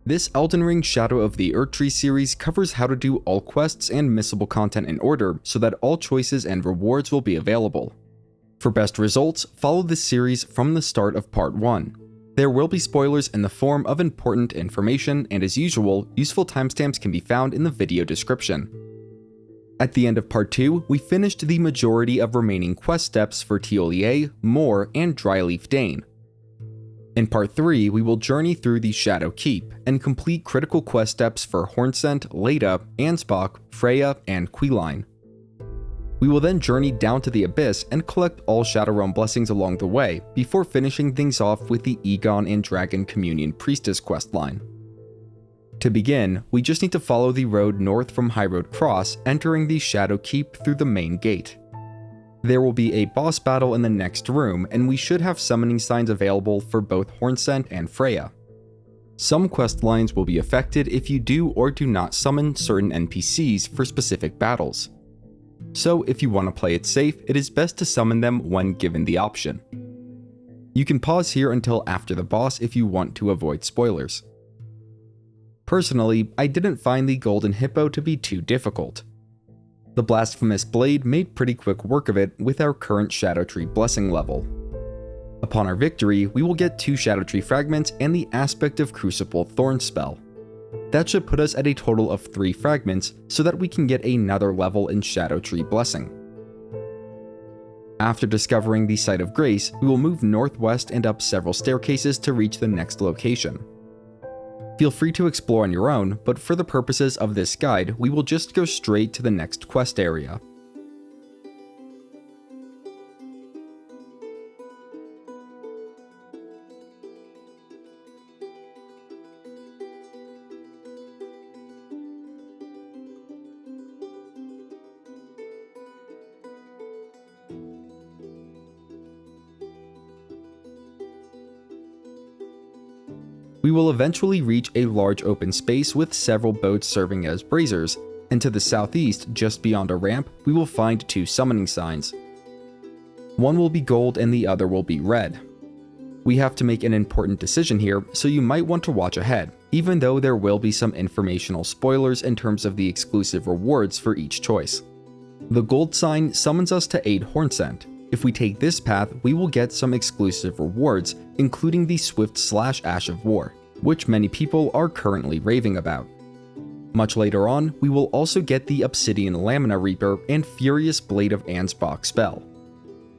This Elden Ring Shadow of the Erdtree series covers how to do all quests and missable content in order so that all choices and rewards will be available. For best results, follow this series from the start of Part 1. There will be spoilers in the form of important information, and as usual, useful timestamps can be found in the video description. At the end of Part 2, we finished the majority of remaining quest steps for Tiolier, Moor, and Dryleaf Dane. In Part 3, we will journey through the Shadow Keep and complete critical quest steps for Hornsent, Leda, Ansbach, Freyja, and Queelign. We will then journey down to the Abyss and collect all Shadow Realm blessings along the way, before finishing things off with the Igon and Dragon Communion Priestess questline. To begin, we just need to follow the road north from High Road Cross, entering the Shadow Keep through the main gate. There will be a boss battle in the next room, and we should have summoning signs available for both Hornsent and Freyja. Some quest lines will be affected if you do or do not summon certain NPCs for specific battles. So if you want to play it safe, it is best to summon them when given the option. You can pause here until after the boss if you want to avoid spoilers. Personally, I didn't find the Golden Hippo to be too difficult. The Blasphemous Blade made pretty quick work of it with our current Scadutree blessing level. Upon our victory, we will get 2 Scadutree fragments and the Aspect of Crucible Thorns spell. That should put us at a total of 3 fragments so that we can get another level in Scadutree blessing. After discovering the Site of Grace, we will move northwest and up several staircases to reach the next location. Feel free to explore on your own, but for the purposes of this guide, we will just go straight to the next quest area. We will eventually reach a large open space with several boats serving as braziers, and to the southeast, just beyond a ramp, we will find 2 summoning signs. One will be gold and the other will be red. We have to make an important decision here, so you might want to watch ahead, even though there will be some informational spoilers in terms of the exclusive rewards for each choice. The gold sign summons us to aid Hornsent. If we take this path, we will get some exclusive rewards, including the Swift / Ash of War, which many people are currently raving about. Much later on, we will also get the Obsidian Lamina Reaper and Furious Blade of Ansbach spell.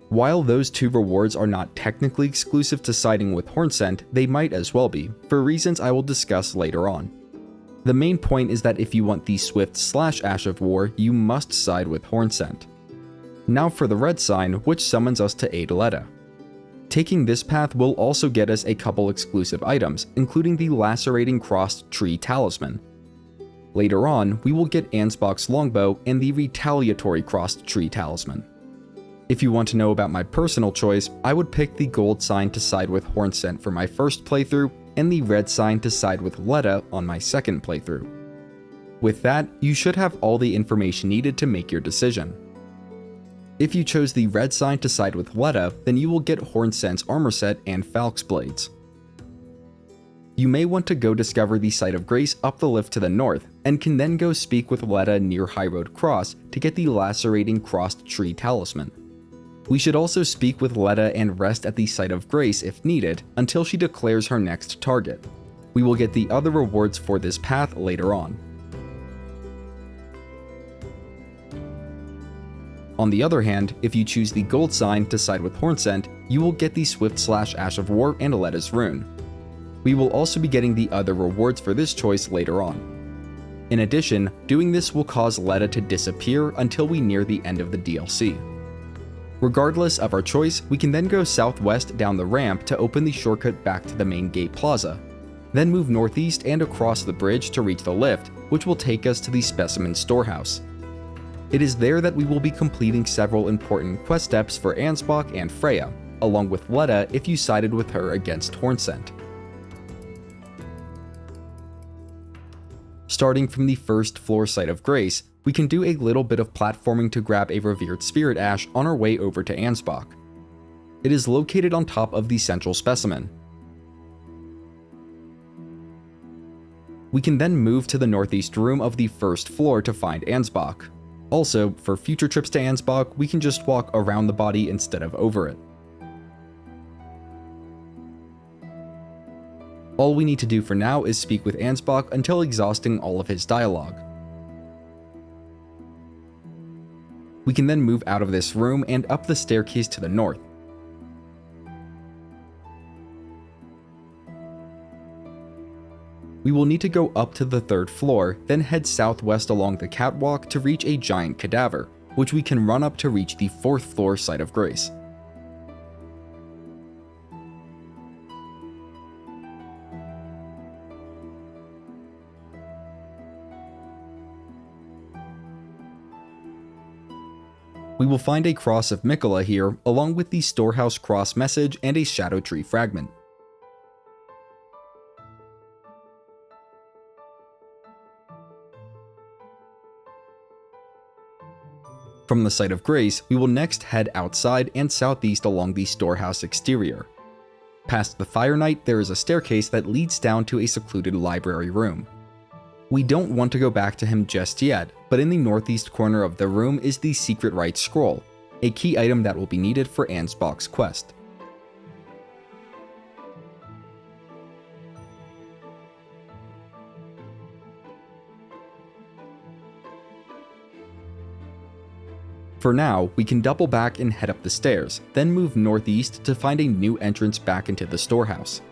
While those 2 rewards are not technically exclusive to siding with Hornsent, they might as well be, for reasons I will discuss later on. The main point is that if you want the Swift / Ash of War, you must side with Hornsent. Now for the red sign, which summons us to aid Leda. Taking this path will also get us a couple exclusive items, including the Lacerating Crossed-Tree Talisman. Later on, we will get Ansbach's Longbow and the Retaliatory Crossed-Tree Talisman. If you want to know about my personal choice, I would pick the gold sign to side with Hornsent for my first playthrough, and the red sign to side with Leda on my second playthrough. With that, you should have all the information needed to make your decision. If you chose the red sign to side with Leda, then you will get Hornsent's armor set and Falx blades. You may want to go discover the Site of Grace up the lift to the north, and can then go speak with Leda near High Road Cross to get the Lacerating Crossed-Tree Talisman. We should also speak with Leda and rest at the Site of Grace if needed, until she declares her next target. We will get the other rewards for this path later on. On the other hand, if you choose the gold sign to side with Hornsent, you will get the Swift / Ash of War and Leda's rune. We will also be getting the other rewards for this choice later on. In addition, doing this will cause Leda to disappear until we near the end of the DLC. Regardless of our choice, we can then go southwest down the ramp to open the shortcut back to the main gate plaza, then move northeast and across the bridge to reach the lift, which will take us to the Specimen Storehouse. It is there that we will be completing several important quest steps for Ansbach and Freyja, along with Leda if you sided with her against Hornsent. Starting from the first floor Site of Grace, we can do a little bit of platforming to grab a Revered Spirit Ash on our way over to Ansbach. It is located on top of the central specimen. We can then move to the northeast room of the first floor to find Ansbach. Also, for future trips to Ansbach, we can just walk around the body instead of over it. All we need to do for now is speak with Ansbach until exhausting all of his dialogue. We can then move out of this room and up the staircase to the north. We will need to go up to the 3rd floor, then head southwest along the catwalk to reach a giant cadaver, which we can run up to reach the 4th floor Site of Grace. We will find a Cross of Miquella here, along with the Storehouse cross message and a Scadutree fragment. From the Site of Grace, we will next head outside and southeast along the Storehouse exterior. Past the Fire Knight, there is a staircase that leads down to a secluded library room. We don't want to go back to him just yet, but in the northeast corner of the room is the secret Rite scroll, a key item that will be needed for Ansbach's quest. For now, we can double back and head up the stairs, then move northeast to find a new entrance back into the Storehouse.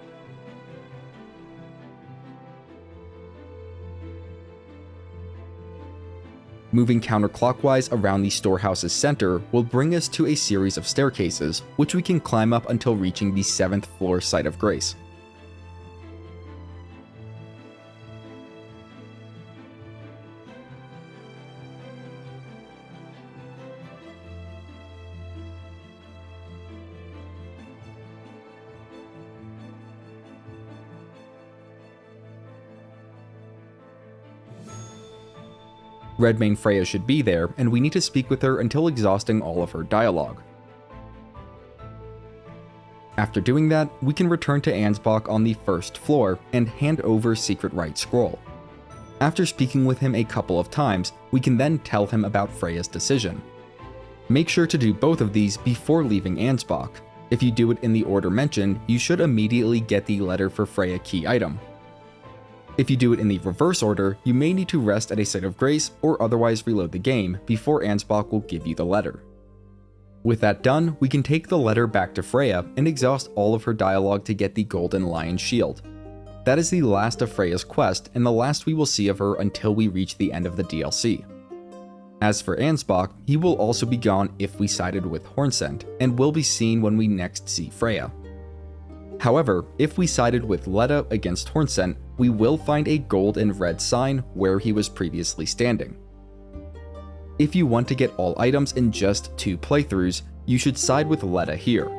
Moving counterclockwise around the Storehouse's center will bring us to a series of staircases, which we can climb up until reaching the 7th floor Site of Grace. Redmane Freyja should be there, and we need to speak with her until exhausting all of her dialogue. After doing that, we can return to Ansbach on the 1st floor and hand over Secret Rite Scroll. After speaking with him a couple of times, we can then tell him about Freyja's decision. Make sure to do both of these before leaving Ansbach. If you do it in the order mentioned, you should immediately get the letter for Freyja key item. If you do it in the reverse order, you may need to rest at a Site of Grace or otherwise reload the game before Ansbach will give you the letter. With that done, we can take the letter back to Freyja and exhaust all of her dialogue to get the Golden Lion Shield. That is the last of Freyja's quest and the last we will see of her until we reach the end of the DLC. As for Ansbach, he will also be gone if we sided with Hornsent, and will be seen when we next see Freyja. However, if we sided with Leda against Hornsent, we will find a gold and red sign where he was previously standing. If you want to get all items in just 2 playthroughs, you should side with Leda here.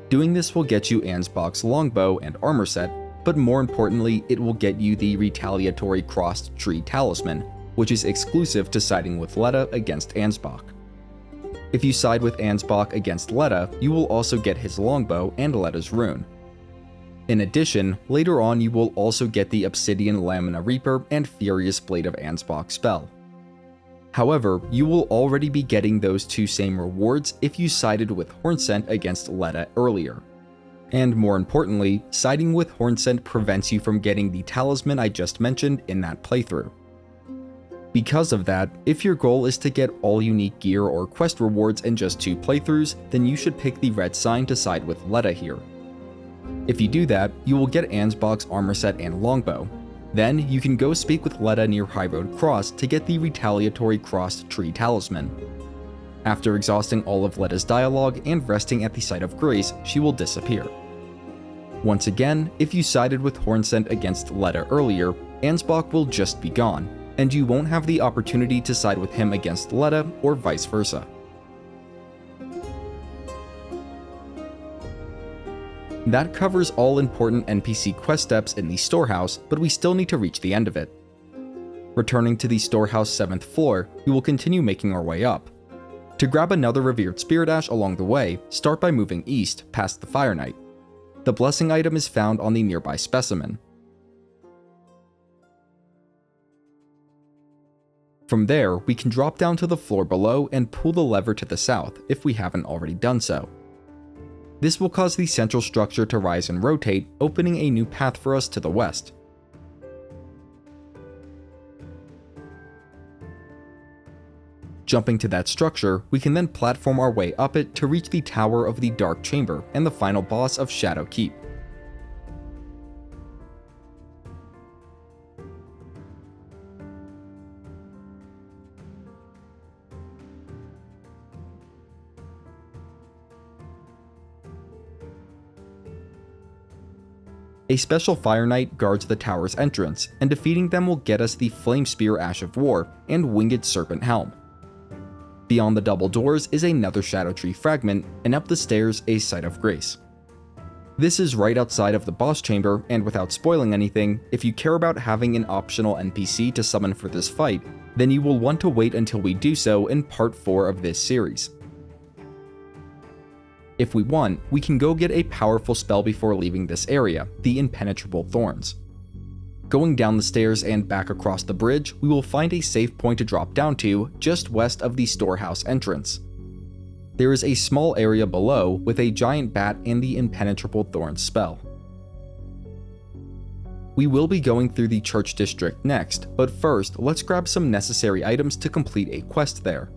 Doing this will get you Ansbach's longbow and armor set, but more importantly, it will get you the Retaliatory Crossed-Tree Talisman, which is exclusive to siding with Leda against Ansbach. If you side with Ansbach against Leda, you will also get his longbow and Leda's rune. In addition, later on you will also get the Obsidian Lamina Reaper and Furious Blade of Ansbach spell. However, you will already be getting those 2 same rewards if you sided with Hornsent against Leda earlier. And more importantly, siding with Hornsent prevents you from getting the talisman I just mentioned in that playthrough. Because of that, if your goal is to get all unique gear or quest rewards in just 2 playthroughs, then you should pick the red sign to side with Leda here. If you do that, you will get Ansbach's armor set and longbow. Then, you can go speak with Leda near High Road Cross to get the Retaliatory Crossed-Tree Talisman. After exhausting all of Leda's dialogue and resting at the Site of Grace, she will disappear. Once again, if you sided with Hornsent against Leda earlier, Ansbach will just be gone, and you won't have the opportunity to side with him against Leda or vice versa. That covers all important NPC quest steps in the Storehouse, but we still need to reach the end of it. Returning to the Storehouse 7th floor, we will continue making our way up. To grab another Revered Spirit Ash along the way, start by moving east past the Fire Knight. The blessing item is found on the nearby specimen. From there, we can drop down to the floor below and pull the lever to the south if we haven't already done so. This will cause the central structure to rise and rotate, opening a new path for us to the west. Jumping to that structure, we can then platform our way up it to reach the Tower of the Dark Chamber and the final boss of Shadow Keep. A special Fire Knight guards the tower's entrance, and defeating them will get us the Flame Spear Ash of War and Winged Serpent Helm. Beyond the double doors is another Scadutree fragment, and up the stairs a Site of Grace. This is right outside of the boss chamber, and without spoiling anything, if you care about having an optional NPC to summon for this fight, then you will want to wait until we do so in part 4 of this series. If we want, we can go get a powerful spell before leaving this area, the Impenetrable Thorns. Going down the stairs and back across the bridge, we will find a safe point to drop down to, just west of the Storehouse entrance. There is a small area below with a giant bat and the Impenetrable Thorns spell. We will be going through the Church District next, but first, let's grab some necessary items to complete a quest there.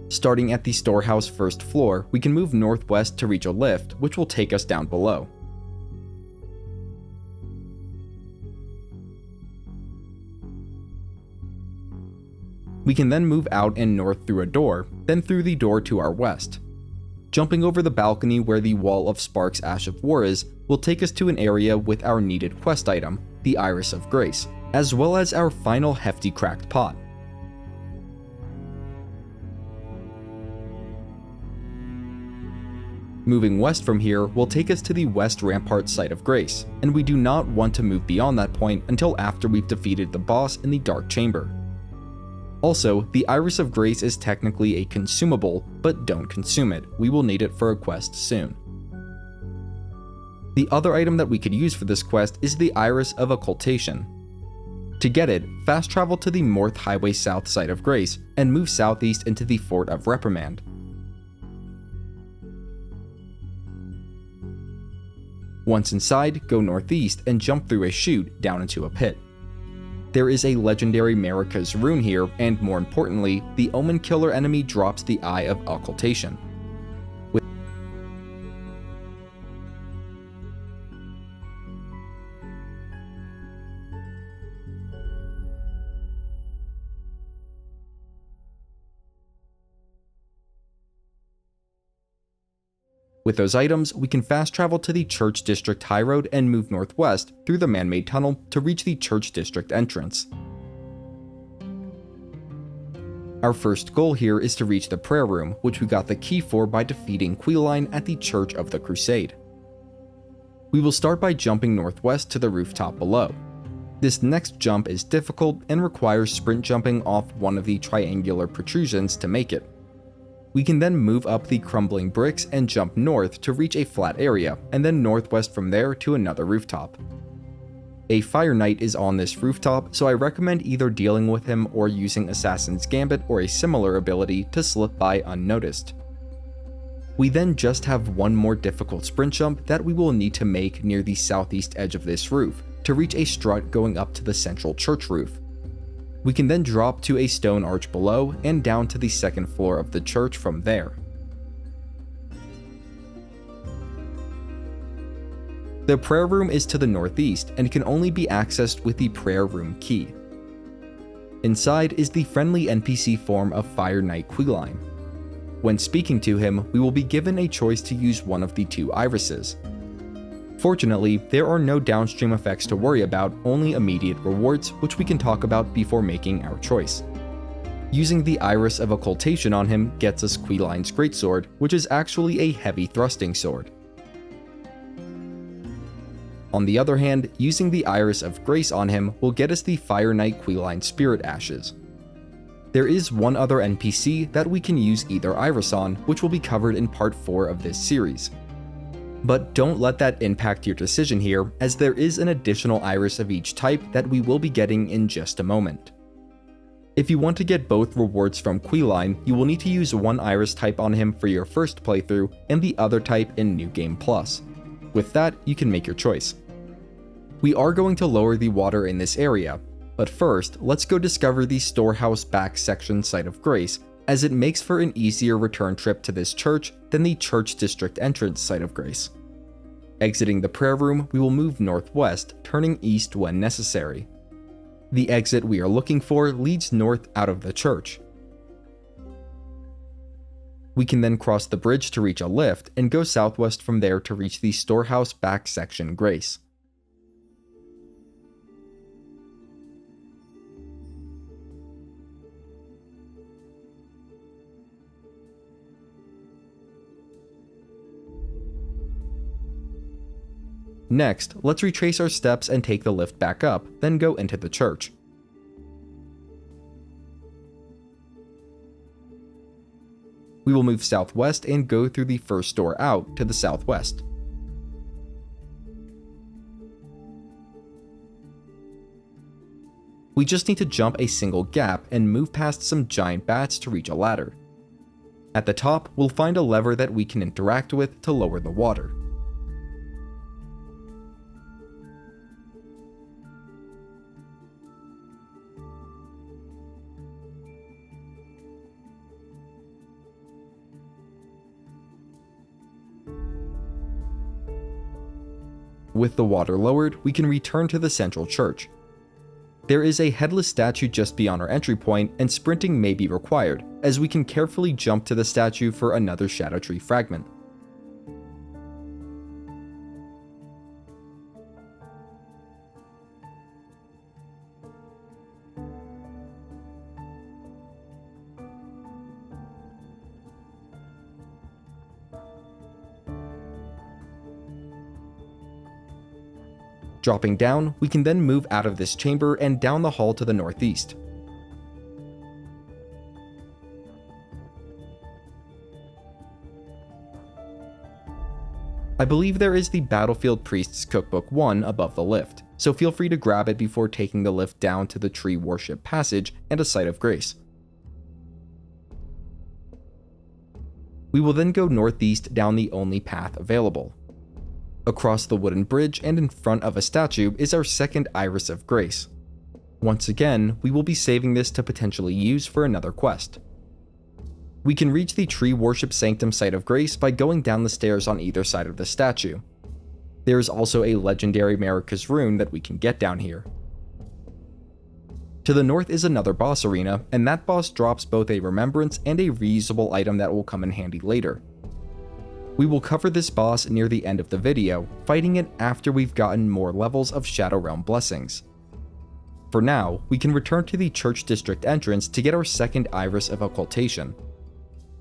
Starting at the Storehouse first floor, we can move northwest to reach a lift, which will take us down below. We can then move out and north through a door, then through the door to our west. Jumping over the balcony where the Wall of Sparks Ash of War is, will take us to an area with our needed quest item, the Iris of Grace, as well as our final Hefty cracked pot. Moving west from here will take us to the West Rampart Site of Grace, and we do not want to move beyond that point until after we've defeated the boss in the Dark Chamber. Also, the Iris of Grace is technically a consumable, but don't consume it, we will need it for a quest soon. The other item that we could use for this quest is the Iris of Occultation. To get it, fast travel to the Morth Highway South Site of Grace, and move southeast into the Fort of Reprimand. Once inside, go northeast and jump through a chute down into a pit. There is a legendary Marika's rune here, and more importantly, the Omen Killer enemy drops the Eye of Occultation. With those items, we can fast travel to the Church District High Road and move northwest through the man-made tunnel to reach the Church District entrance. Our first goal here is to reach the prayer room, which we got the key for by defeating Queelign at the Church of the Crusade. We will start by jumping northwest to the rooftop below. This next jump is difficult and requires sprint jumping off one of the triangular protrusions to make it. We can then move up the crumbling bricks and jump north to reach a flat area, and then northwest from there to another rooftop. A Fire Knight is on this rooftop, so I recommend either dealing with him or using Assassin's Gambit or a similar ability to slip by unnoticed. We then just have one more difficult sprint jump that we will need to make near the southeast edge of this roof to reach a strut going up to the central church roof. We can then drop to a stone arch below and down to the second floor of the church from there. The prayer room is to the northeast and can only be accessed with the prayer room key. Inside is the friendly NPC form of Fire Knight Queelign. When speaking to him, we will be given a choice to use one of the two irises. Fortunately, there are no downstream effects to worry about, only immediate rewards, which we can talk about before making our choice. Using the Iris of Occultation on him gets us Queelign's greatsword, which is actually a heavy thrusting sword. On the other hand, using the Iris of Grace on him will get us the Fire Knight Queelign Spirit Ashes. There is one other NPC that we can use either Iris on, which will be covered in part 4 of this series. But don't let that impact your decision here, as there is an additional Iris of each type that we will be getting in just a moment. If you want to get both rewards from Queelign, you will need to use one Iris type on him for your first playthrough and the other type in New Game Plus. With that, you can make your choice. We are going to lower the water in this area, but first, let's go discover the Storehouse back section Site of Grace, as it makes for an easier return trip to this church than the Church District entrance Site of Grace. Exiting the prayer room, we will move northwest, turning east when necessary. The exit we are looking for leads north out of the church. We can then cross the bridge to reach a lift and go southwest from there to reach the Storehouse back section Grace. Next, let's retrace our steps and take the lift back up, then go into the church. We will move southwest and go through the first door out to the southwest. We just need to jump a single gap and move past some giant bats to reach a ladder. At the top, we'll find a lever that we can interact with to lower the water. With the water lowered, we can return to the central church. There is a headless statue just beyond our entry point, and sprinting may be required, as we can carefully jump to the statue for another Scadutree fragment. Dropping down, we can then move out of this chamber and down the hall to the northeast. I believe there is the Battlefield Priest's Cookbook 1 above the lift, so feel free to grab it before taking the lift down to the Tree Worship Passage and a Site of Grace. We will then go northeast down the only path available. Across the wooden bridge and in front of a statue is our second Iris of Grace. Once again, we will be saving this to potentially use for another quest. We can reach the Tree Worship Sanctum Site of Grace by going down the stairs on either side of the statue. There is also a legendary Marika's rune that we can get down here. To the north is another boss arena, and that boss drops both a remembrance and a reusable item that will come in handy later. We will cover this boss near the end of the video, fighting it after we've gotten more levels of Shadow Realm blessings. For now, we can return to the Church District entrance to get our second Iris of Occultation.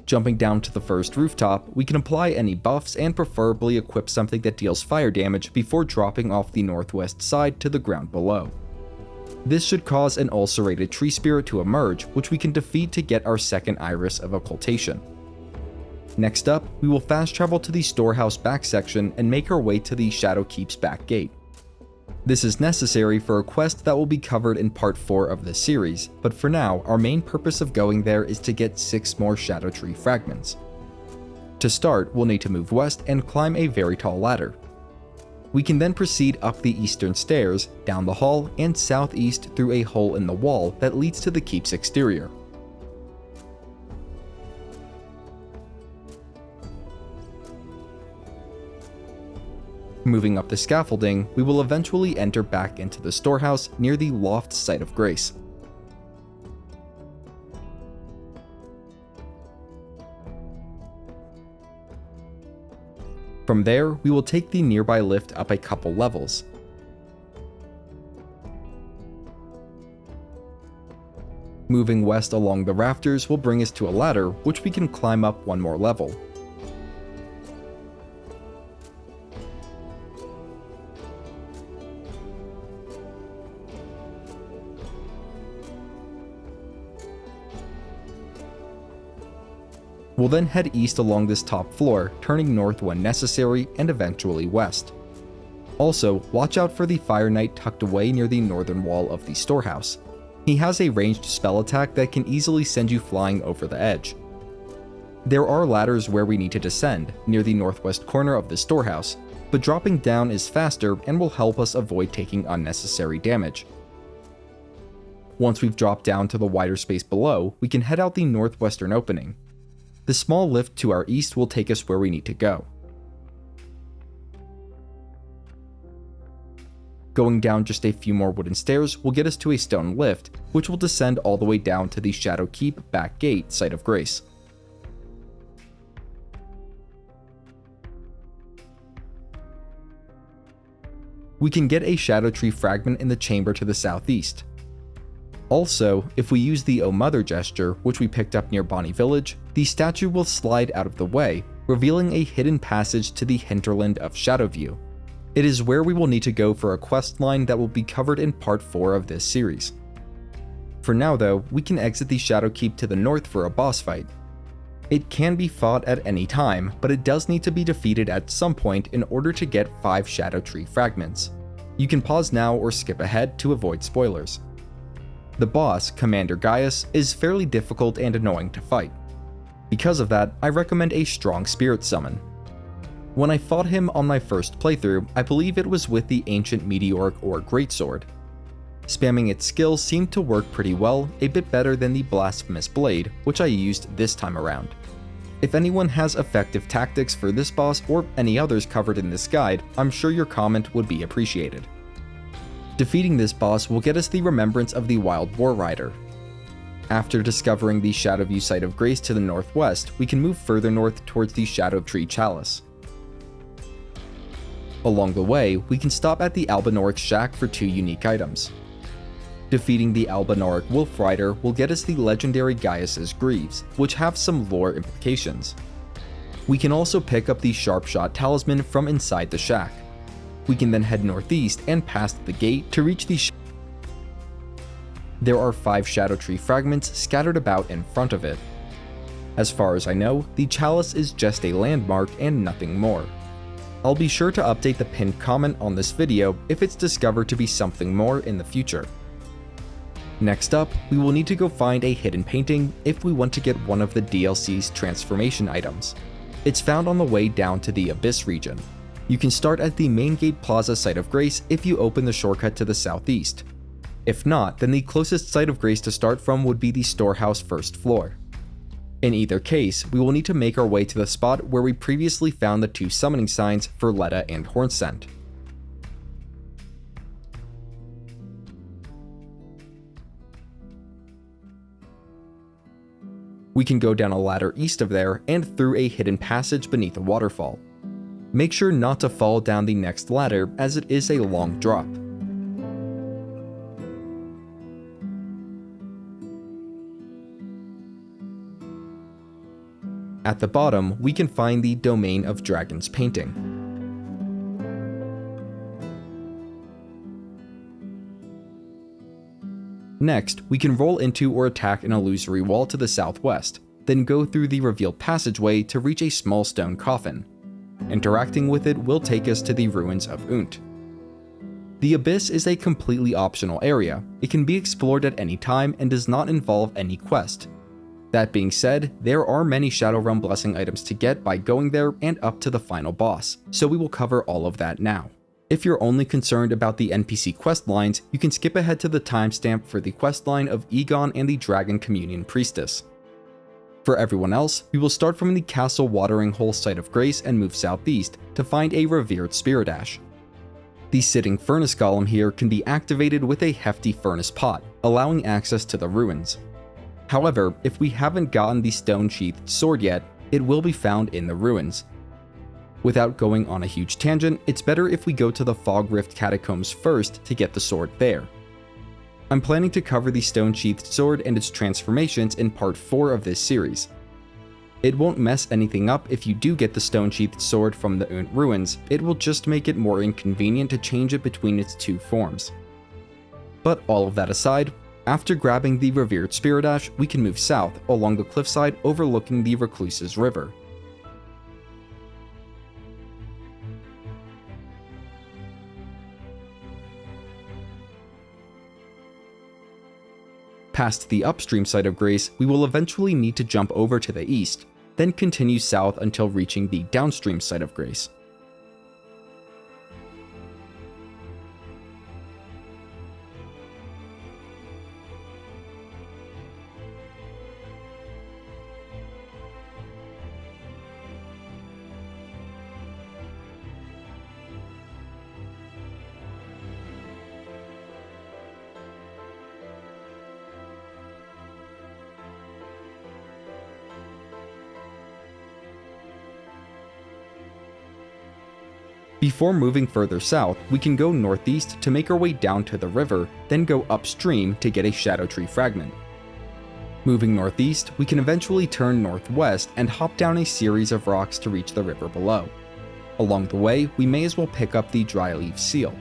Jumping down to the first rooftop, we can apply any buffs and preferably equip something that deals fire damage before dropping off the northwest side to the ground below. This should cause an ulcerated tree spirit to emerge, which we can defeat to get our second Iris of Occultation. Next up, we will fast travel to the Storehouse back section and make our way to the Shadowkeep's back gate. This is necessary for a quest that will be covered in part 4 of this series, but for now, our main purpose of going there is to get 6 more Scadutree fragments. To start, we'll need to move west and climb a very tall ladder. We can then proceed up the eastern stairs, down the hall, and southeast through a hole in the wall that leads to the keep's exterior. Moving up the scaffolding, we will eventually enter back into the storehouse near the loft Site of Grace. From there, we will take the nearby lift up a couple levels. Moving west along the rafters will bring us to a ladder, which we can climb up one more level. We'll then head east along this top floor, turning north when necessary, and eventually west. Also, watch out for the Fire Knight tucked away near the northern wall of the storehouse. He has a ranged spell attack that can easily send you flying over the edge. There are ladders where we need to descend, near the northwest corner of the storehouse, but dropping down is faster and will help us avoid taking unnecessary damage. Once we've dropped down to the wider space below, we can head out the northwestern opening. The small lift to our east will take us where we need to go. Going down just a few more wooden stairs will get us to a stone lift, which will descend all the way down to the Shadow Keep back gate site of grace. We can get a Scadutree fragment in the chamber to the southeast. Also, if we use the O Mother gesture, which we picked up near Bonnie Village, the statue will slide out of the way, revealing a hidden passage to the hinterland of Shadowview. It is where we will need to go for a quest line that will be covered in part 4 of this series. For now though, we can exit the Shadow Keep to the north for a boss fight. It can be fought at any time, but it does need to be defeated at some point in order to get 5 Scadutree fragments. You can pause now or skip ahead to avoid spoilers. The boss, Commander Gaius, is fairly difficult and annoying to fight. Because of that, I recommend a strong spirit summon. When I fought him on my first playthrough, I believe it was with the Ancient Meteoric or Greatsword. Spamming its skill seemed to work pretty well, a bit better than the Blasphemous Blade, which I used this time around. If anyone has effective tactics for this boss or any others covered in this guide, I'm sure your comment would be appreciated. Defeating this boss will get us the Remembrance of the Wild War Rider. After discovering the Shadowview site of grace to the northwest, we can move further north towards the Scadutree Chalice. Along the way, we can stop at the Albinauric Shack for 2 unique items. Defeating the Albinauric Wolf Rider will get us the legendary Gaius's Greaves, which have some lore implications. We can also pick up the Sharpshot Talisman from inside the shack. We can then head northeast and past the gate to reach the There are 5 Scadutree fragments scattered about in front of it. As far as I know, the chalice is just a landmark and nothing more. I'll be sure to update the pinned comment on this video if it's discovered to be something more in the future. Next up, we will need to go find a hidden painting if we want to get one of the DLC's transformation items. It's found on the way down to the Abyss region. You can start at the Main Gate Plaza site of grace if you open the shortcut to the southeast. If not, then the closest site of grace to start from would be the Storehouse first floor. In either case, we will need to make our way to the spot where we previously found the 2 summoning signs for Leda and Hornsent. We can go down a ladder east of there and through a hidden passage beneath a waterfall. Make sure not to fall down the next ladder as it is a long drop. At the bottom, we can find the Domain of Dragons painting. Next, we can roll into or attack an illusory wall to the southwest, then go through the revealed passageway to reach a small stone coffin. Interacting with it will take us to the ruins of Unt. The Abyss is a completely optional area. It can be explored at any time and does not involve any quest. That being said, there are many Shadowrealm Blessing items to get by going there and up to the final boss, so we will cover all of that now. If you're only concerned about the NPC Questlines, you can skip ahead to the timestamp for the questline of Igon and the Dragon Communion Priestess. For everyone else, we will start from the Castle Watering Hole site of grace and move southeast to find a Revered Spirit Ash. The sitting furnace golem here can be activated with a hefty furnace pot, allowing access to the ruins. However, if we haven't gotten the stone-sheathed sword yet, it will be found in the ruins. Without going on a huge tangent, it's better if we go to the Fog Rift Catacombs first to get the sword there. I'm planning to cover the stone-sheathed sword and its transformations in part 4 of this series. It won't mess anything up if you do get the stone-sheathed sword from the Unt ruins, it will just make it more inconvenient to change it between its 2 forms. But all of that aside, after grabbing the Revered Spirit Ash, we can move south along the cliffside overlooking the Recluse's River. Past the upstream site of Grace, we will eventually need to jump over to the east, then continue south until reaching the downstream site of Grace. Before moving further south, we can go northeast to make our way down to the river, then go upstream to get a Scadutree fragment. Moving northeast, we can eventually turn northwest and hop down a series of rocks to reach the river below. Along the way, we may as well pick up the Dryleaf Seal.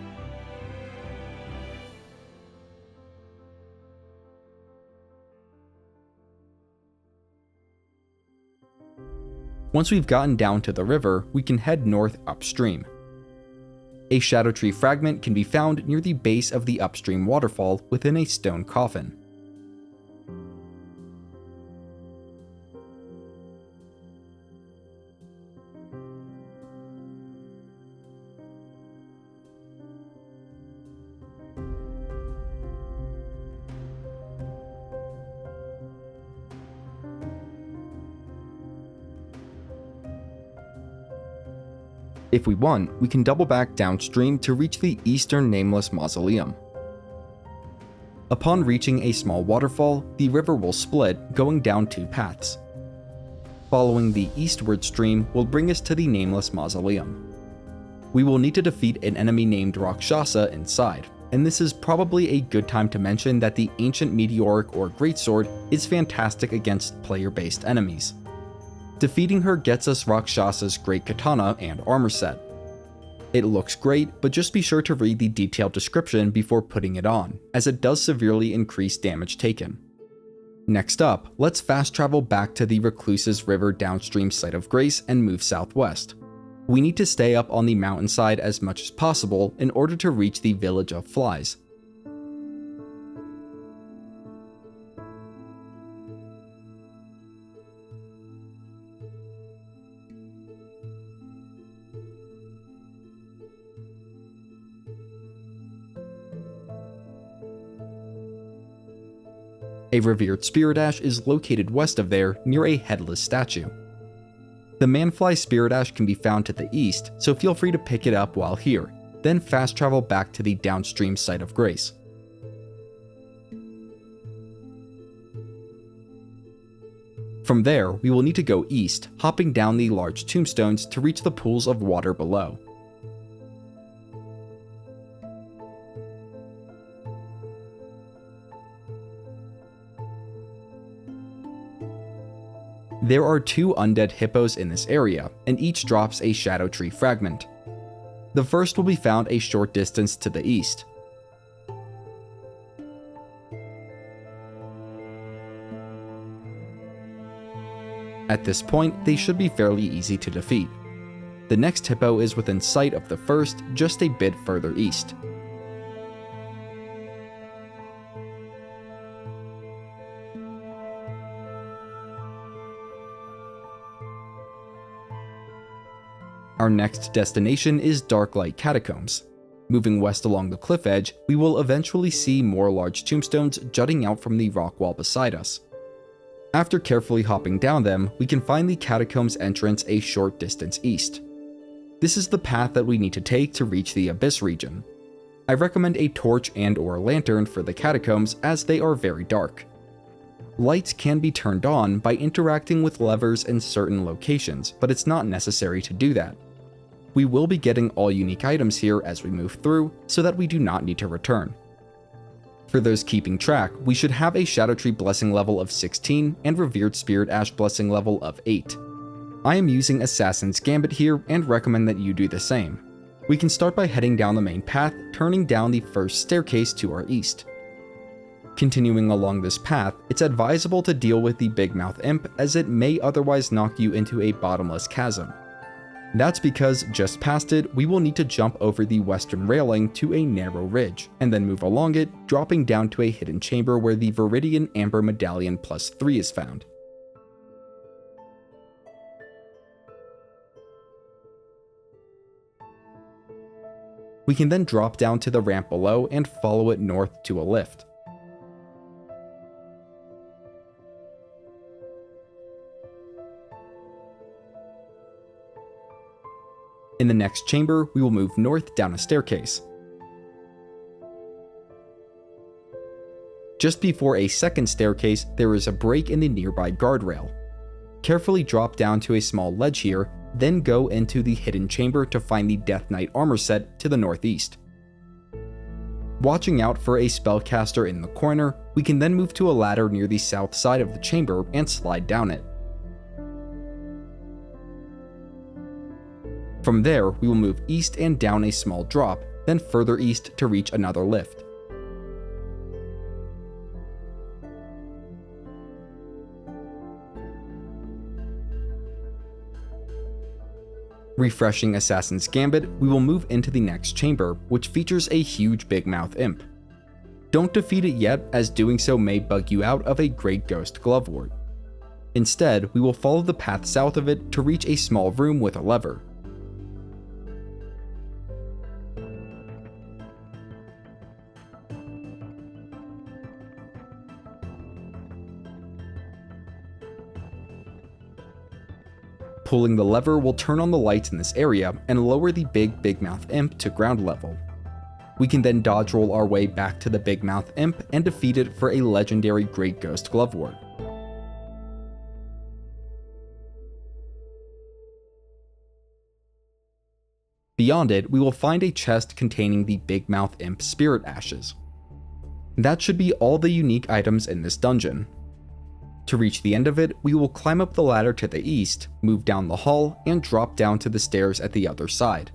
Once we've gotten down to the river, we can head north upstream. A Scadutree fragment can be found near the base of the upstream waterfall within a stone coffin. If we want, we can double back downstream to reach the eastern Nameless Mausoleum. Upon reaching a small waterfall, the river will split, going down two paths. Following the eastward stream will bring us to the Nameless Mausoleum. We will need to defeat an enemy named Rakshasa inside, and this is probably a good time to mention that the Ancient Meteoric or Greatsword is fantastic against player-based enemies. Defeating her gets us Rakshasa's Great Katana and armor set. It looks great, but just be sure to read the detailed description before putting it on, as it does severely increase damage taken. Next up, let's fast travel back to the Recluse's River downstream site of Grace and move southwest. We need to stay up on the mountainside as much as possible in order to reach the Village of Flies. A revered Spirit Ash is located west of there, near a headless statue. The Manfly Spirit Ash can be found to the east, so feel free to pick it up while here, then fast travel back to the downstream site of Grace. From there, we will need to go east, hopping down the large tombstones to reach the pools of water below. There are two undead hippos in this area, and each drops a Scadutree fragment. The first will be found a short distance to the east. At this point, they should be fairly easy to defeat. The next hippo is within sight of the first, just a bit further east. Our next destination is Darklight Catacombs. Moving west along the cliff edge, we will eventually see more large tombstones jutting out from the rock wall beside us. After carefully hopping down them, we can find the catacombs entrance a short distance east. This is the path that we need to take to reach the Abyss region. I recommend a torch and/or lantern for the catacombs as they are very dark. Lights can be turned on by interacting with levers in certain locations, but it's not necessary to do that. We will be getting all unique items here as we move through, so that we do not need to return. For those keeping track, we should have a Scadutree Blessing level of 16 and Revered Spirit Ash Blessing level of 8. I am using Assassin's Gambit here and recommend that you do the same. We can start by heading down the main path, turning down the first staircase to our east. Continuing along this path, it's advisable to deal with the Big Mouth Imp as it may otherwise knock you into a bottomless chasm. That's because just past it, we will need to jump over the western railing to a narrow ridge, and then move along it, dropping down to a hidden chamber where the Viridian Amber Medallion +3 is found. We can then drop down to the ramp below and follow it north to a lift. In the next chamber, we will move north down a staircase. Just before a second staircase, there is a break in the nearby guardrail. Carefully drop down to a small ledge here, then go into the hidden chamber to find the Death Knight armor set to the northeast. Watching out for a spellcaster in the corner, we can then move to a ladder near the south side of the chamber and slide down it. From there, we will move east and down a small drop, then further east to reach another lift. Refreshing Assassin's Gambit, we will move into the next chamber, which features a huge big mouth imp. Don't defeat it yet, as doing so may bug you out of a Great Ghost Glovewort. Instead, we will follow the path south of it to reach a small room with a lever. Pulling the lever will turn on the lights in this area and lower the big mouth imp to ground level. We can then dodge roll our way back to the big mouth imp and defeat it for a legendary Great Ghost Glovewort. Beyond it, we will find a chest containing the big mouth imp spirit ashes. That should be all the unique items in this dungeon. To reach the end of it, we will climb up the ladder to the east, move down the hall, and drop down to the stairs at the other side.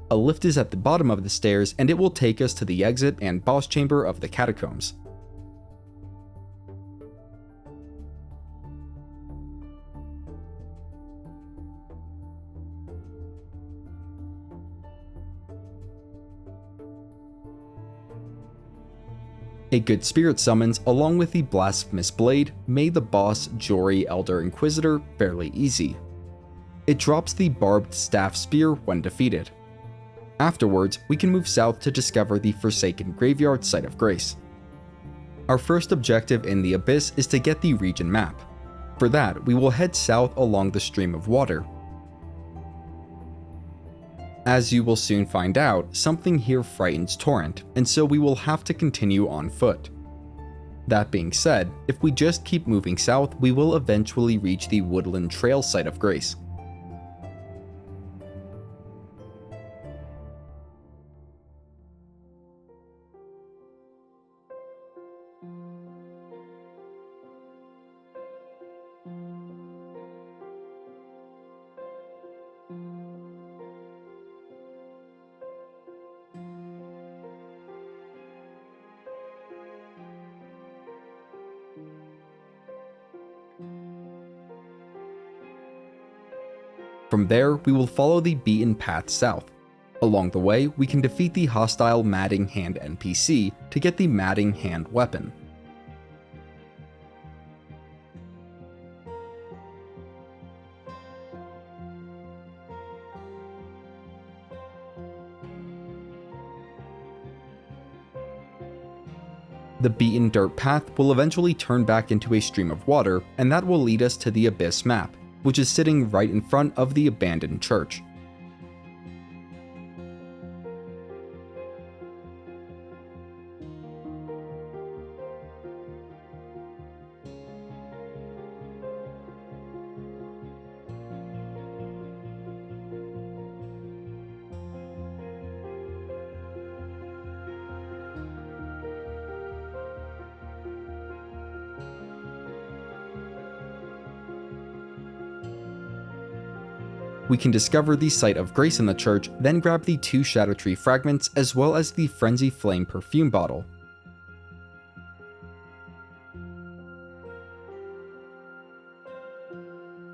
A lift is at the bottom of the stairs, and it will take us to the exit and boss chamber of the catacombs. A good spirit summons, along with the Blasphemous Blade, made the boss Jori Elder Inquisitor fairly easy. It drops the Barbed Staff Spear when defeated. Afterwards, we can move south to discover the Forsaken Graveyard Site of Grace. Our first objective in the Abyss is to get the region map. For that, we will head south along the stream of water. As you will soon find out, something here frightens Torrent, and so we will have to continue on foot. That being said, if we just keep moving south, we will eventually reach the Woodland Trail Site of Grace. From there, we will follow the beaten path south. Along the way, we can defeat the hostile Madding Hand NPC to get the Madding Hand weapon. The beaten dirt path will eventually turn back into a stream of water, and that will lead us to the Abyss map, which is sitting right in front of the abandoned church. We can discover the site of grace in the church, then grab the 2 Scadutree fragments as well as the Frenzy Flame perfume bottle.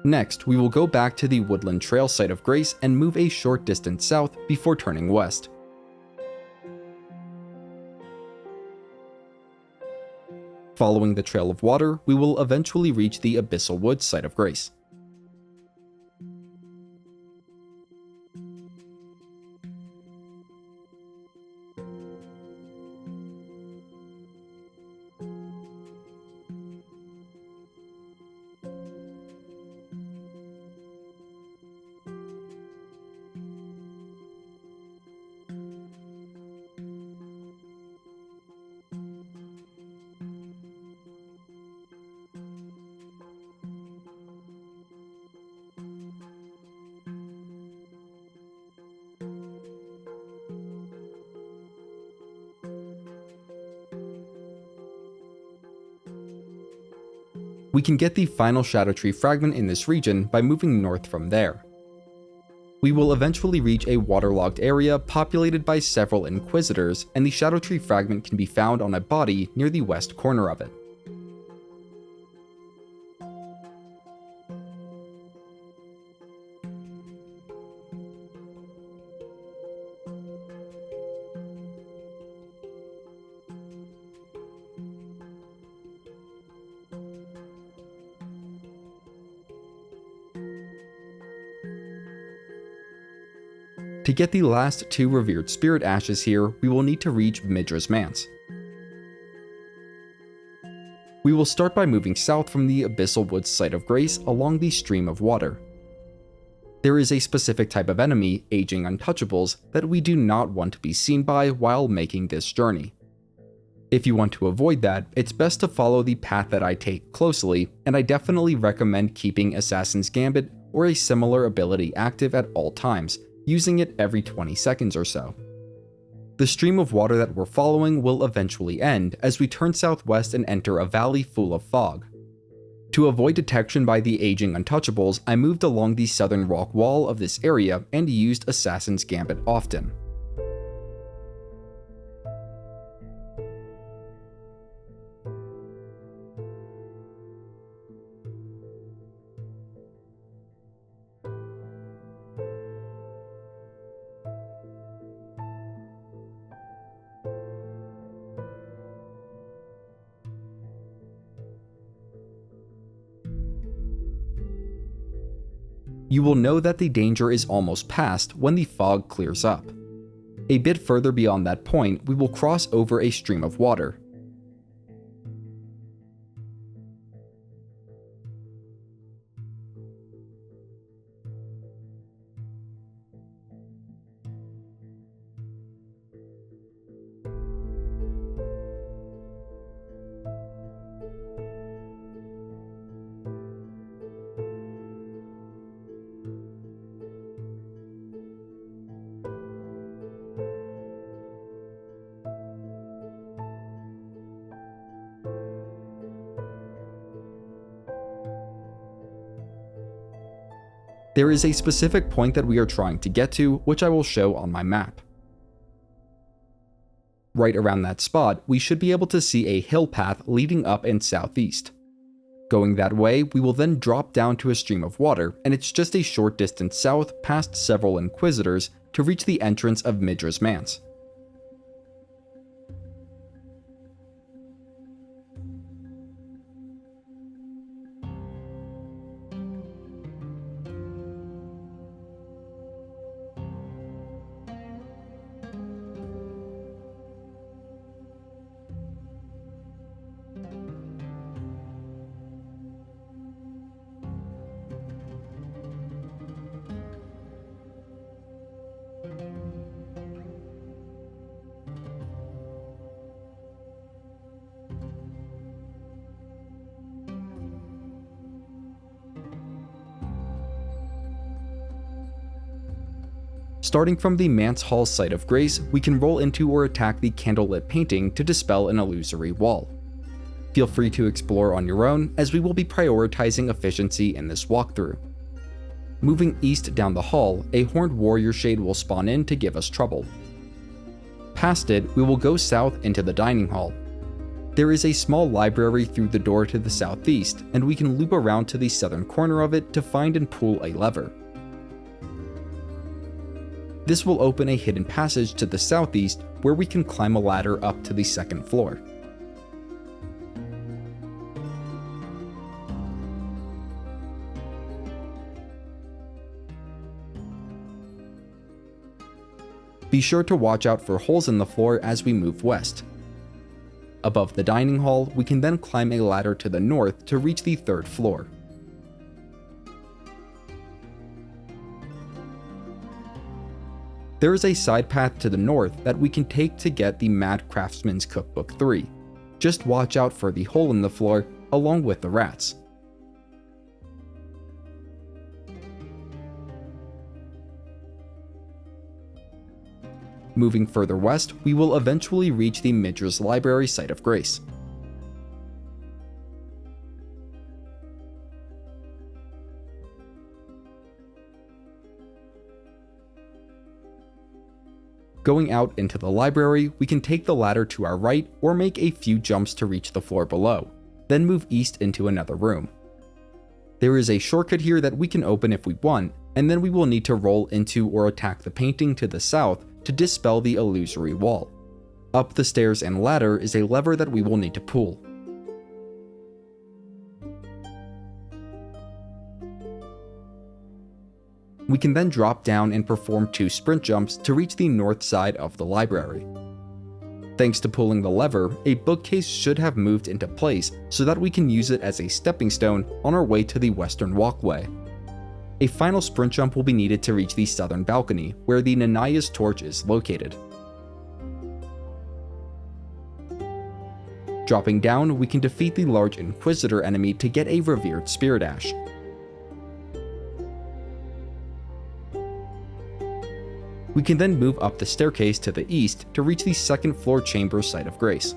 Next, we will go back to the Woodland Trail Site of Grace and move a short distance south before turning west. Following the Trail of Water, we will eventually reach the Abyssal Woods Site of Grace. We can get the final Scadutree fragment in this region by moving north from there. We will eventually reach a waterlogged area populated by several Inquisitors, and the Scadutree fragment can be found on a body near the west corner of it. To get the last 2 Revered Spirit Ashes here, we will need to reach Midra's Manse. We will start by moving south from the Abyssal Woods Site of Grace along the Stream of Water. There is a specific type of enemy, Aging Untouchables, that we do not want to be seen by while making this journey. If you want to avoid that, it's best to follow the path that I take closely, and I definitely recommend keeping Assassin's Gambit or a similar ability active at all times, using it every 20 seconds or so. The stream of water that we're following will eventually end as we turn southwest and enter a valley full of fog. To avoid detection by the Aging Untouchables, I moved along the southern rock wall of this area and used Assassin's Gambit often. You will know that the danger is almost past when the fog clears up. A bit further beyond that point, we will cross over a stream of water. There is a specific point that we are trying to get to, which I will show on my map. Right around that spot, we should be able to see a hill path leading up and southeast. Going that way, we will then drop down to a stream of water, and it's just a short distance south past several Inquisitors to reach the entrance of Midra's Manse. Starting from the Manse Hall Site of Grace, we can roll into or attack the candlelit painting to dispel an illusory wall. Feel free to explore on your own, as we will be prioritizing efficiency in this walkthrough. Moving east down the hall, a Horned Warrior Shade will spawn in to give us trouble. Past it, we will go south into the Dining Hall. There is a small library through the door to the southeast, and we can loop around to the southern corner of it to find and pull a lever. This will open a hidden passage to the southeast where we can climb a ladder up to the second floor. Be sure to watch out for holes in the floor as we move west. Above the dining hall, we can then climb a ladder to the north to reach the third floor. There is a side path to the north that we can take to get the Mad Craftsman's Cookbook 3. Just watch out for the hole in the floor, along with the rats. Moving further west, we will eventually reach the Midra's Library Site of Grace. Going out into the library, we can take the ladder to our right or make a few jumps to reach the floor below, then move east into another room. There is a shortcut here that we can open if we want, and then we will need to roll into or attack the painting to the south to dispel the illusory wall. Up the stairs and ladder is a lever that we will need to pull. We can then drop down and perform 2 sprint jumps to reach the north side of the library. Thanks to pulling the lever, a bookcase should have moved into place so that we can use it as a stepping stone on our way to the western walkway. A final sprint jump will be needed to reach the southern balcony, where the Nanaya's torch is located. Dropping down, we can defeat the large Inquisitor enemy to get a Revered Spirit Ash. We can then move up the staircase to the east to reach the second floor chamber Site of Grace.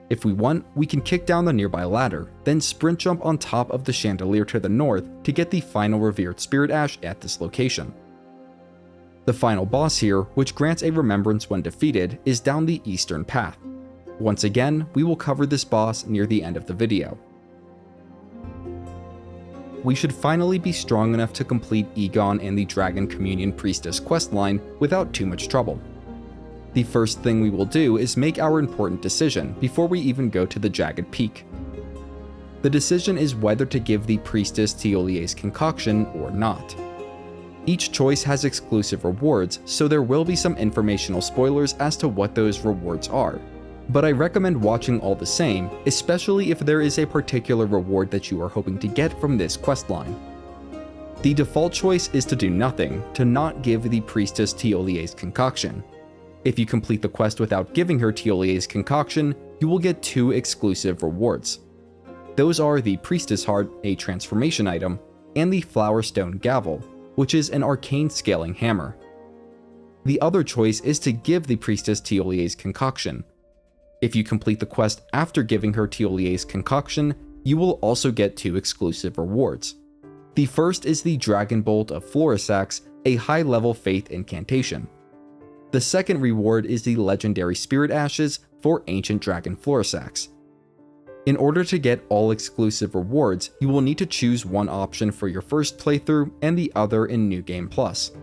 If we want, we can kick down the nearby ladder, then sprint jump on top of the chandelier to the north to get the final Revered Spirit Ash at this location. The final boss here, which grants a remembrance when defeated, is down the eastern path. Once again, we will cover this boss near the end of the video. We should finally be strong enough to complete Igon and the Dragon Communion Priestess questline without too much trouble. The first thing we will do is make our important decision before we even go to the Jagged Peak. The decision is whether to give the Priestess Tiolie's concoction or not. Each choice has exclusive rewards, so there will be some informational spoilers as to what those rewards are, but I recommend watching all the same, especially if there is a particular reward that you are hoping to get from this questline. The default choice is to do nothing, to not give the Priestess Tiolie's concoction. If you complete the quest without giving her Tiolie's concoction, you will get 2 exclusive rewards. Those are the Priestess Heart, a transformation item, and the Flowerstone Gavel, which is an arcane scaling hammer. The other choice is to give the Priestess Tiolie's concoction. If you complete the quest after giving her Tiolie's concoction, you will also get 2 exclusive rewards. The first is the Dragon Bolt of Florisax, a high-level faith incantation. The second reward is the legendary Spirit Ashes for Ancient Dragon Florisax. In order to get all exclusive rewards, you will need to choose one option for your first playthrough and the other in New Game Plus.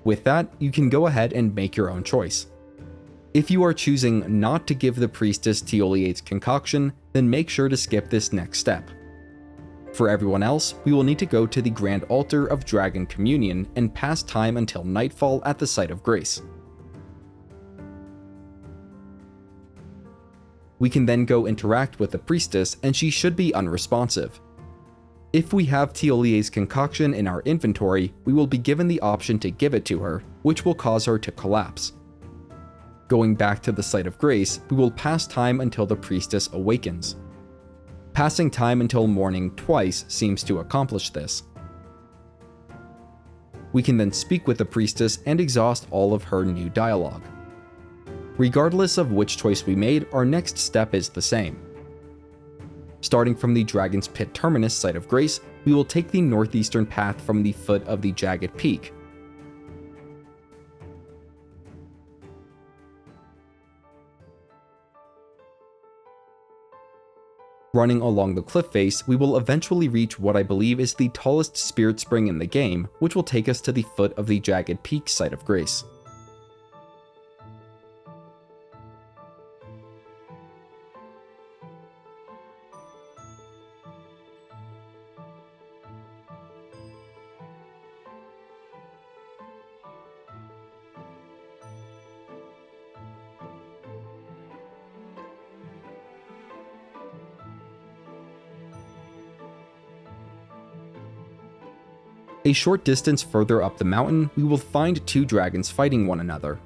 With that, you can go ahead and make your own choice. If you are choosing not to give the Priestess Tiolie's concoction, then make sure to skip this next step. For everyone else, we will need to go to the Grand Altar of Dragon Communion and pass time until nightfall at the Site of Grace. We can then go interact with the Priestess and she should be unresponsive. If we have Tiolie's concoction in our inventory, we will be given the option to give it to her, which will cause her to collapse. Going back to the Site of Grace, we will pass time until the Priestess awakens. Passing time until morning twice seems to accomplish this. We can then speak with the Priestess and exhaust all of her new dialogue. Regardless of which choice we made, our next step is the same. Starting from the Dragon's Pit Terminus Site of Grace, we will take the northeastern path from the foot of the jagged peak. Running along the cliff face, we will eventually reach what I believe is the tallest spirit spring in the game, which will take us to the foot of the jagged peak Site of Grace. A short distance further up the mountain, we will find two dragons fighting one another.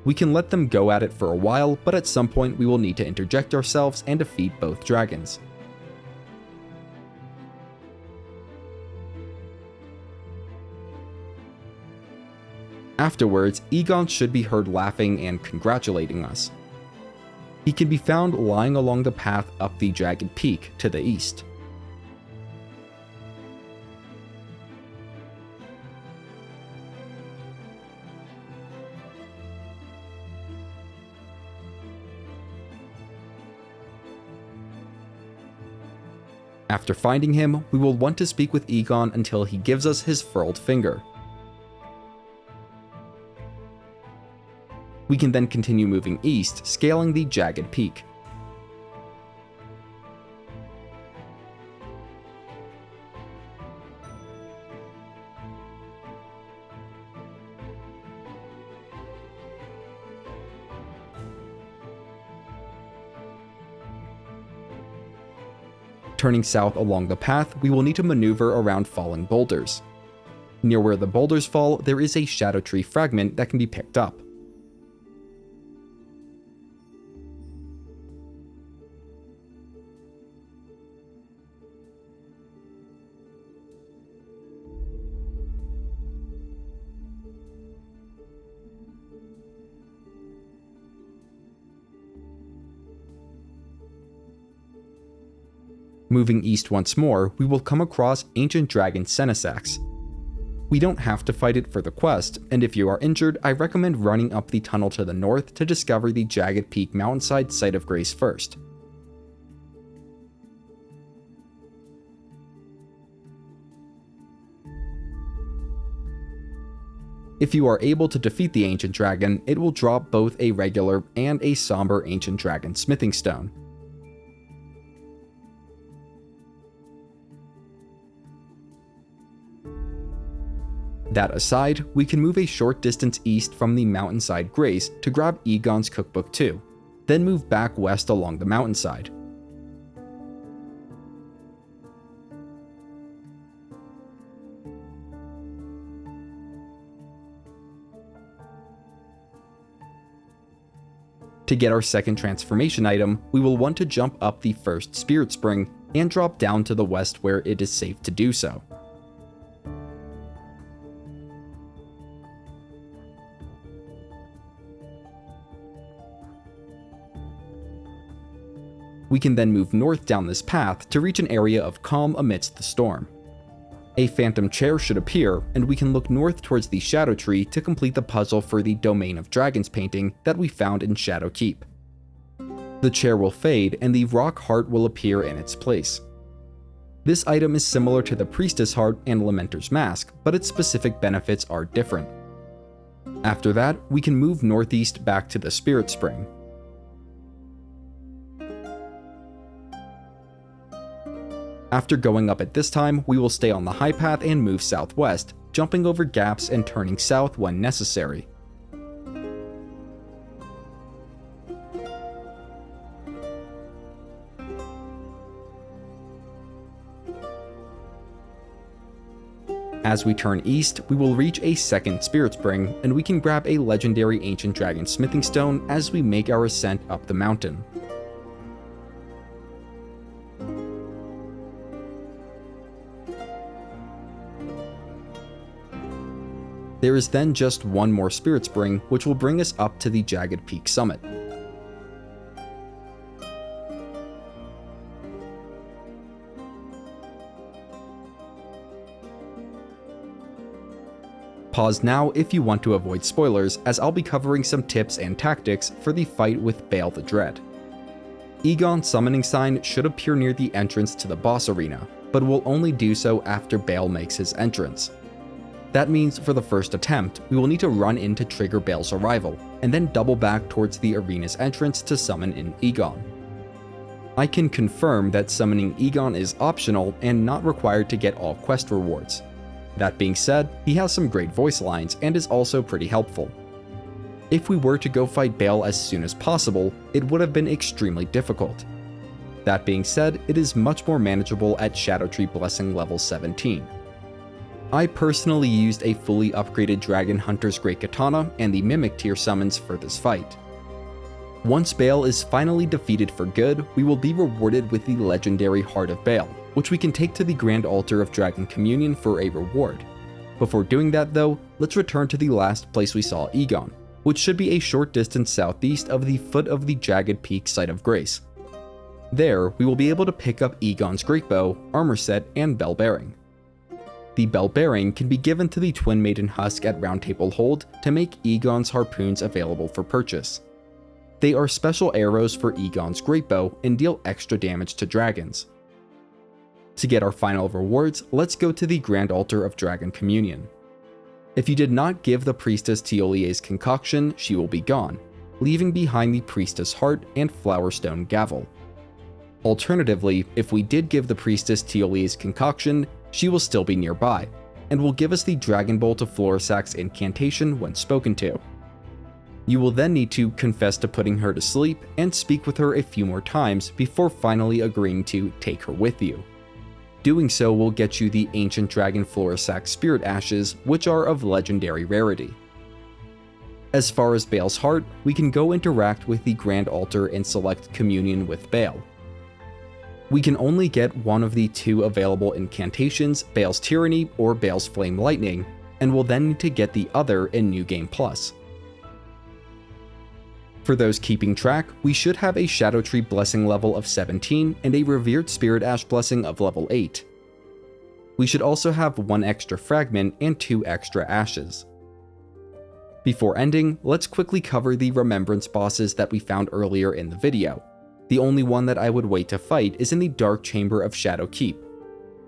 We can let them go at it for a while, but at some point we will need to interject ourselves and defeat both dragons. Afterwards, Igon should be heard laughing and congratulating us. He can be found lying along the path up the jagged peak to the east. After finding him, we will want to speak with Igon until he gives us his furled finger. We can then continue moving east, scaling the jagged peak. Turning south along the path, we will need to maneuver around falling boulders. Near where the boulders fall, there is a Scadutree fragment that can be picked up. Moving east once more, we will come across Ancient Dragon Senesax. We don't have to fight it for the quest, and if you are injured, I recommend running up the tunnel to the north to discover the Jagged Peak Mountainside Site of Grace first. If you are able to defeat the Ancient Dragon, it will drop both a regular and a somber Ancient Dragon Smithing Stone. That aside, we can move a short distance east from the Mountainside Grace to grab Igon's Cookbook 2, then move back west along the mountainside. To get our second transformation item, we will want to jump up the first Spirit Spring and drop down to the west where it is safe to do so. We can then move north down this path to reach an area of calm amidst the storm. A phantom chair should appear, and we can look north towards the Scadutree to complete the puzzle for the Domain of Dragons painting that we found in Shadow Keep. The chair will fade, and the rock heart will appear in its place. This item is similar to the Priestess heart and Lamenter's mask, but its specific benefits are different. After that, we can move northeast back to the Spirit Spring. After going up at this time, we will stay on the high path and move southwest, jumping over gaps and turning south when necessary. As we turn east, we will reach a second Spirit Spring, and we can grab a legendary Ancient Dragon Smithing Stone as we make our ascent up the mountain. There is then just one more Spirit Spring, which will bring us up to the Jagged Peak summit. Pause now if you want to avoid spoilers, as I'll be covering some tips and tactics for the fight with Baal the Dread. Igon's summoning sign should appear near the entrance to the boss arena, but will only do so after Baal makes his entrance. That means for the first attempt, we will need to run in to trigger Baal's arrival, and then double back towards the arena's entrance to summon in Igon. I can confirm that summoning Igon is optional and not required to get all quest rewards. That being said, he has some great voice lines and is also pretty helpful. If we were to go fight Baal as soon as possible, it would have been extremely difficult. That being said, it is much more manageable at Scadutree Blessing level 17. I personally used a fully upgraded Dragon Hunter's Great Katana and the Mimic tier summons for this fight. Once Baal is finally defeated for good, we will be rewarded with the legendary Heart of Baal, which we can take to the Grand Altar of Dragon Communion for a reward. Before doing that though, let's return to the last place we saw Igon, which should be a short distance southeast of the foot of the Jagged Peak Site of Grace. There, we will be able to pick up Igon's Greatbow, armor set, and bell bearing. The bell bearing can be given to the Twin Maiden Husk at Round Table Hold to make Igon's harpoons available for purchase. They are special arrows for Igon's Greatbow and deal extra damage to dragons. To get our final rewards, let's go to the Grand Altar of Dragon Communion. If you did not give the Priestess Tiolie's concoction, she will be gone, leaving behind the Priestess Heart and Flowerstone Gavel. Alternatively, if we did give the Priestess Tiolie's concoction, she will still be nearby, and will give us the Dragon Bolt of Florisac's incantation when spoken to. You will then need to confess to putting her to sleep and speak with her a few more times before finally agreeing to take her with you. Doing so will get you the Ancient Dragon Florisac Spirit Ashes, which are of legendary rarity. As far as Baal's Heart, we can go interact with the Grand Altar and select Communion with Baal. We can only get one of the two available incantations, Baal's Tyranny or Baal's Flame Lightning, and will then need to get the other in New Game Plus. For those keeping track, we should have a Scadutree Blessing level of 17 and a Revered Spirit Ash Blessing of level 8. We should also have 1 extra Fragment and 2 extra Ashes. Before ending, let's quickly cover the Remembrance bosses that we found earlier in the video. The only one that I would wait to fight is in the Dark Chamber of Shadow Keep.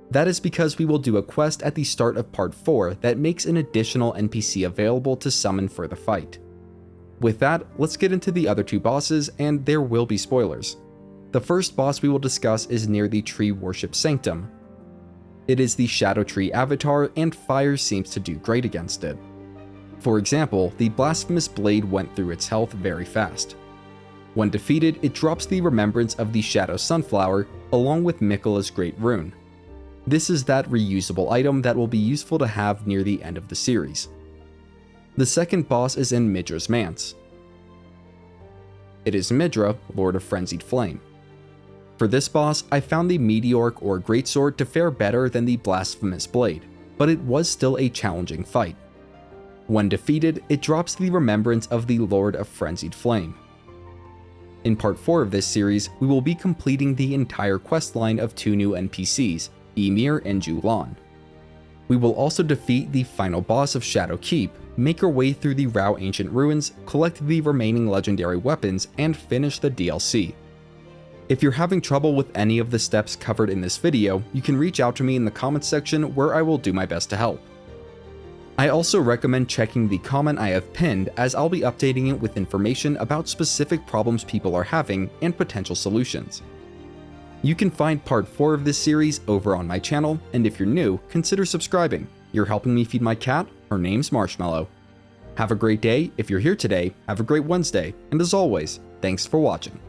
That is because we will do a quest at the start of part 4 that makes an additional NPC available to summon for the fight. With that, let's get into the other 2 bosses, and there will be spoilers. The first boss we will discuss is near the Tree Worship Sanctum. It is the Scadutree avatar, and fire seems to do great against it. For example, the Blasphemous Blade went through its health very fast. When defeated, it drops the Remembrance of the Shadow Sunflower, along with Miquella's Great Rune. This is that reusable item that will be useful to have near the end of the series. The second boss is in Midra's Manse. It is Midra, Lord of Frenzied Flame. For this boss, I found the Meteoric or Greatsword to fare better than the Blasphemous Blade, but it was still a challenging fight. When defeated, it drops the Remembrance of the Lord of Frenzied Flame. In part 4 of this series, we will be completing the entire questline of 2 new NPCs, Ymir and Julan. We will also defeat the final boss of Shadow Keep, make our way through the Rao Ancient Ruins, collect the remaining legendary weapons, and finish the DLC. If you're having trouble with any of the steps covered in this video, you can reach out to me in the comments section where I will do my best to help. I also recommend checking the comment I have pinned, as I'll be updating it with information about specific problems people are having and potential solutions. You can find part 4 of this series over on my channel, and if you're new, consider subscribing. You're helping me feed my cat, her name's Marshmallow. Have a great day. If you're here today, have a great Wednesday, and as always, thanks for watching.